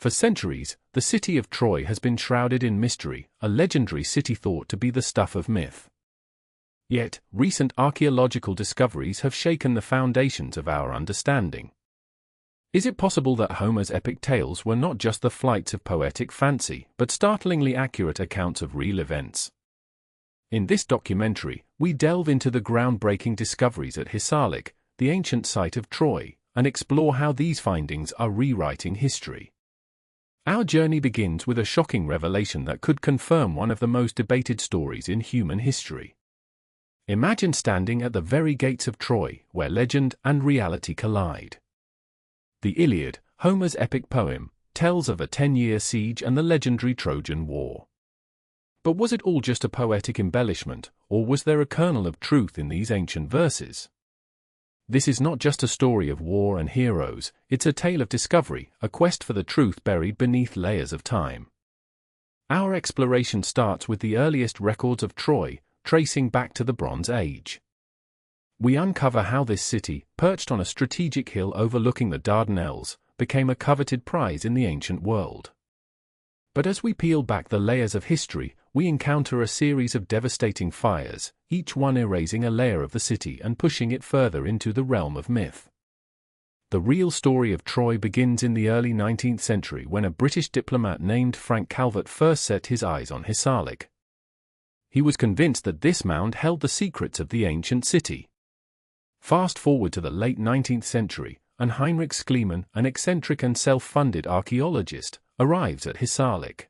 For centuries, the city of Troy has been shrouded in mystery, a legendary city thought to be the stuff of myth. Yet, recent archaeological discoveries have shaken the foundations of our understanding. Is it possible that Homer's epic tales were not just the flights of poetic fancy, but startlingly accurate accounts of real events? In this documentary, we delve into the groundbreaking discoveries at Hisarlik, the ancient site of Troy, and explore how these findings are rewriting history. Our journey begins with a shocking revelation that could confirm one of the most debated stories in human history. Imagine standing at the very gates of Troy, where legend and reality collide. The Iliad, Homer's epic poem, tells of a 10-year siege and the legendary Trojan War. But was it all just a poetic embellishment, or was there a kernel of truth in these ancient verses? This is not just a story of war and heroes, it's a tale of discovery, a quest for the truth buried beneath layers of time. Our exploration starts with the earliest records of Troy, tracing back to the Bronze Age. We uncover how this city, perched on a strategic hill overlooking the Dardanelles, became a coveted prize in the ancient world. But as we peel back the layers of history, we encounter a series of devastating fires, each one erasing a layer of the city and pushing it further into the realm of myth. The real story of Troy begins in the early 19th century when a British diplomat named Frank Calvert first set his eyes on Hisarlik. He was convinced that this mound held the secrets of the ancient city. Fast forward to the late 19th century, and Heinrich Schliemann, an eccentric and self-funded archaeologist, arrives at Hisarlik.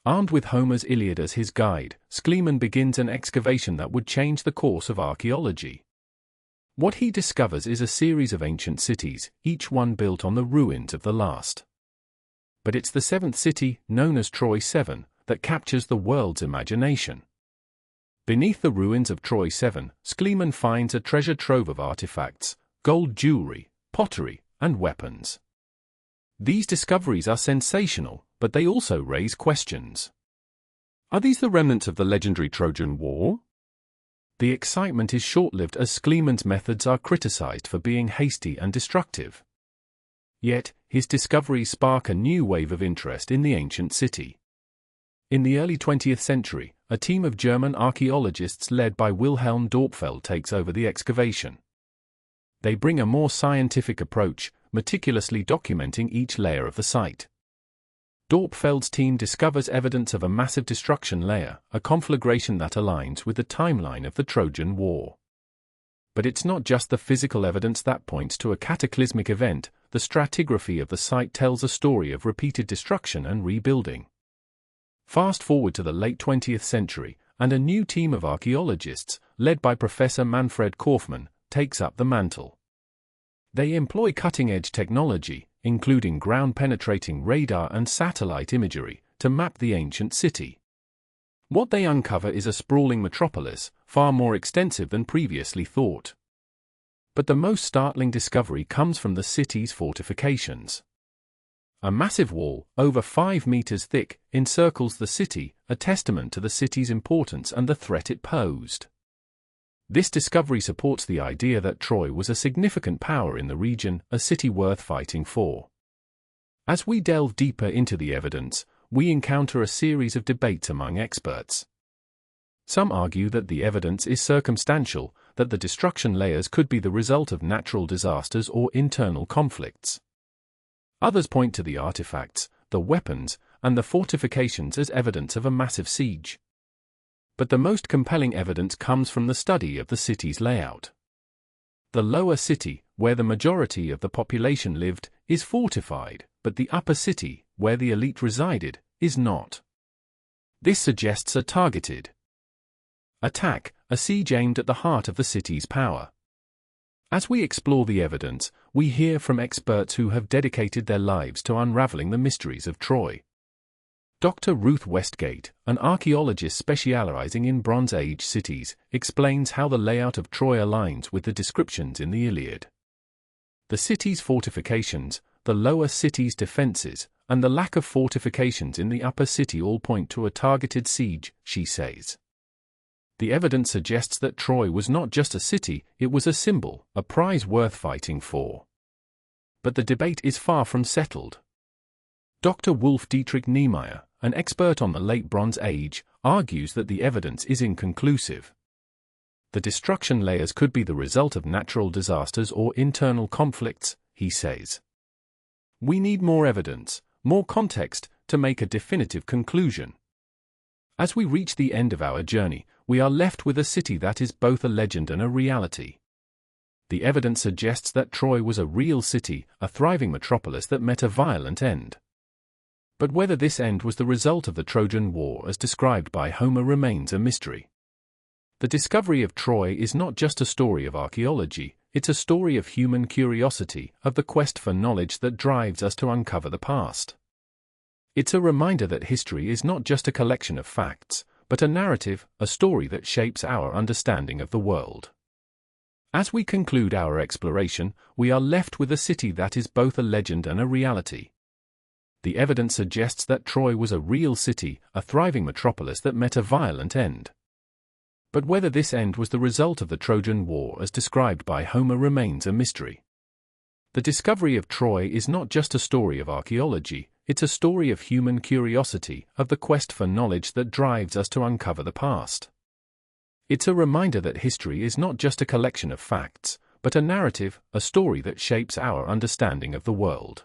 Armed with Homer's Iliad as his guide, Schliemann begins an excavation that would change the course of archaeology. What he discovers is a series of ancient cities, each one built on the ruins of the last. But it's the seventh city, known as Troy 7, that captures the world's imagination. Beneath the ruins of Troy 7, Schliemann finds a treasure trove of artifacts, gold jewelry, pottery, and weapons. These discoveries are sensational, but they also raise questions. Are these the remnants of the legendary Trojan War? The excitement is short-lived as Schliemann's methods are criticized for being hasty and destructive. Yet, his discoveries spark a new wave of interest in the ancient city. In the early 20th century, a team of German archaeologists led by Wilhelm Dorpfeld takes over the excavation. They bring a more scientific approach, meticulously documenting each layer of the site. Dorpfeld's team discovers evidence of a massive destruction layer, a conflagration that aligns with the timeline of the Trojan War. But it's not just the physical evidence that points to a cataclysmic event, the stratigraphy of the site tells a story of repeated destruction and rebuilding. Fast forward to the late 20th century, and a new team of archaeologists, led by Professor Manfred Kaufmann, takes up the mantle. They employ cutting-edge technology, including ground-penetrating radar and satellite imagery, to map the ancient city. What they uncover is a sprawling metropolis, far more extensive than previously thought. But the most startling discovery comes from the city's fortifications. A massive wall, over 5 meters thick, encircles the city, a testament to the city's importance and the threat it posed. This discovery supports the idea that Troy was a significant power in the region, a city worth fighting for. As we delve deeper into the evidence, we encounter a series of debates among experts. Some argue that the evidence is circumstantial, that the destruction layers could be the result of natural disasters or internal conflicts. Others point to the artifacts, the weapons, and the fortifications as evidence of a massive siege. But the most compelling evidence comes from the study of the city's layout. The lower city, where the majority of the population lived, is fortified, but the upper city, where the elite resided, is not. This suggests a targeted attack, a siege aimed at the heart of the city's power. As we explore the evidence, we hear from experts who have dedicated their lives to unraveling the mysteries of Troy. Dr. Ruth Westgate, an archaeologist specializing in Bronze Age cities, explains how the layout of Troy aligns with the descriptions in the Iliad. The city's fortifications, the lower city's defenses, and the lack of fortifications in the upper city all point to a targeted siege, she says. The evidence suggests that Troy was not just a city, it was a symbol, a prize worth fighting for. But the debate is far from settled. Dr. Wolf Dietrich Niemeyer, an expert on the Late Bronze Age, argues that the evidence is inconclusive. The destruction layers could be the result of natural disasters or internal conflicts, he says. We need more evidence, more context, to make a definitive conclusion. As we reach the end of our journey, we are left with a city that is both a legend and a reality. The evidence suggests that Troy was a real city, a thriving metropolis that met a violent end. But whether this end was the result of the Trojan War as described by Homer remains a mystery. The discovery of Troy is not just a story of archaeology, it's a story of human curiosity, of the quest for knowledge that drives us to uncover the past. It's a reminder that history is not just a collection of facts, but a narrative, a story that shapes our understanding of the world. As we conclude our exploration, we are left with a city that is both a legend and a reality. The evidence suggests that Troy was a real city, a thriving metropolis that met a violent end. But whether this end was the result of the Trojan War as described by Homer remains a mystery. The discovery of Troy is not just a story of archaeology, it's a story of human curiosity, of the quest for knowledge that drives us to uncover the past. It's a reminder that history is not just a collection of facts, but a narrative, a story that shapes our understanding of the world.